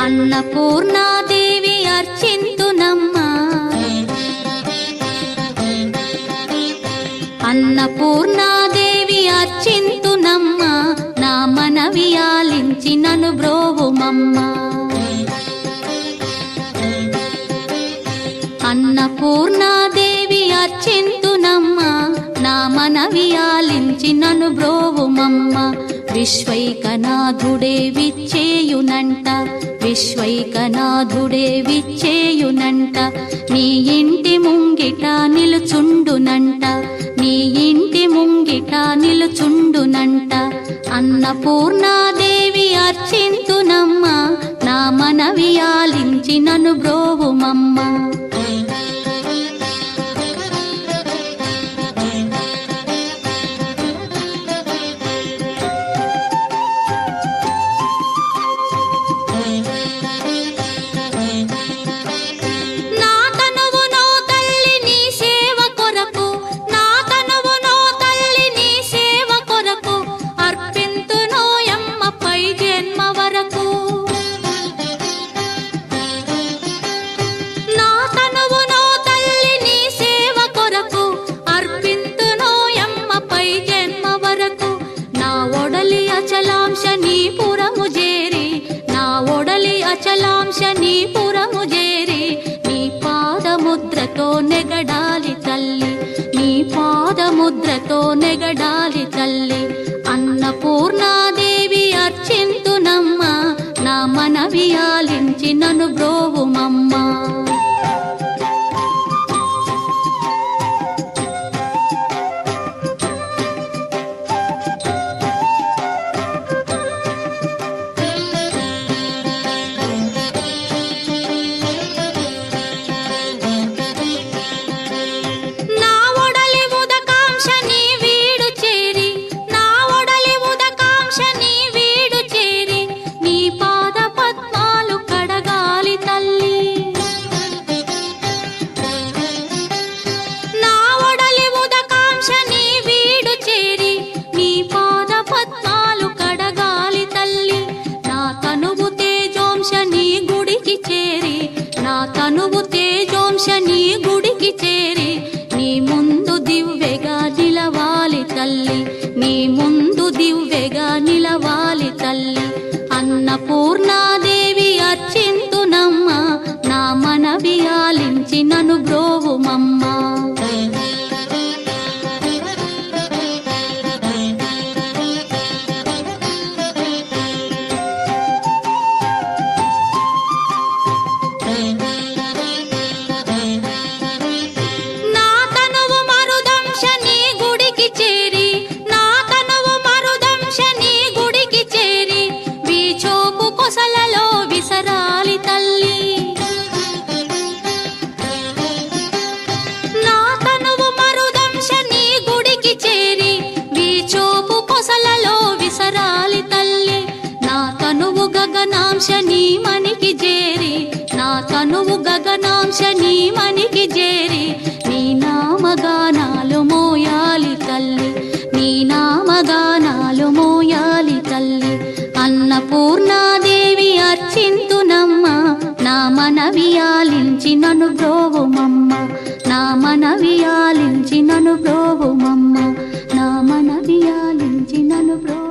అన్నపూర్ణాదేవి అర్చింతునమ్మా, అన్నపూర్ణాదేవి అర్చింతునమ్మా, నా మనవి ఆలించి నన్ను బ్రోవుమమ్మా. అన్నపూర్ణాదేవి అర్చింతునమ్మా, నా మనవి ఆలించి నన్ను బ్రోవుమమ్మా. విశ్వైకనాథుడే విచ్చేయునంట, విశ్వైకనాథుడే విచ్చేయునంట, నీ ఇంటి ముంగిట నిలుచుండునంట, నీ ఇంటి ముంగిట నిలుచుండునంట. అన్నపూర్ణాదేవి అర్చింతునమ్మా, నా మనవి ఆలించి నన్ను బ్రోవుమమ్మా. అచలాంశ నీ పురము చేరి, నీ పాదముద్రతో నెగడాలి తల్లి, నీ పాదముద్రతో నెగడాలి తల్లి. అన్నపూర్ణాదేవి అర్చింతునమ్మా, నా మనవి ఆలించి నన్ను బ్రోవుమమ్మా. తనువు తేజోంశ నీ గుడికి చేరి, నీ ముందు దివ్వెగా నిలవాలి తల్లి, నీ ముందు దివ్వెగా నిలవాలి తల్లి. అన్నపూర్ణాదేవి అర్చింతునమ్మా, నా మనవి ఆలించి నన్ను బ్రోవుమమ్మా. గగనాంశ నీ మనికి చేరి, నా తనువు గగనాంశ నీ మనికి చేరి, నీ నామగానాలు మోయాలి తల్లి, నీ నామగానాలు మోయాలి తల్లి. అన్నపూర్ణాదేవి అర్చింతునమ్మా, నా మనవి ఆలించి నన్ను బ్రోవుమమ్మా, నా మనవి ఆలించి నన్ను బ్రోవుమమ్మా, నా మనవి ఆలించి నన్ను బ్రో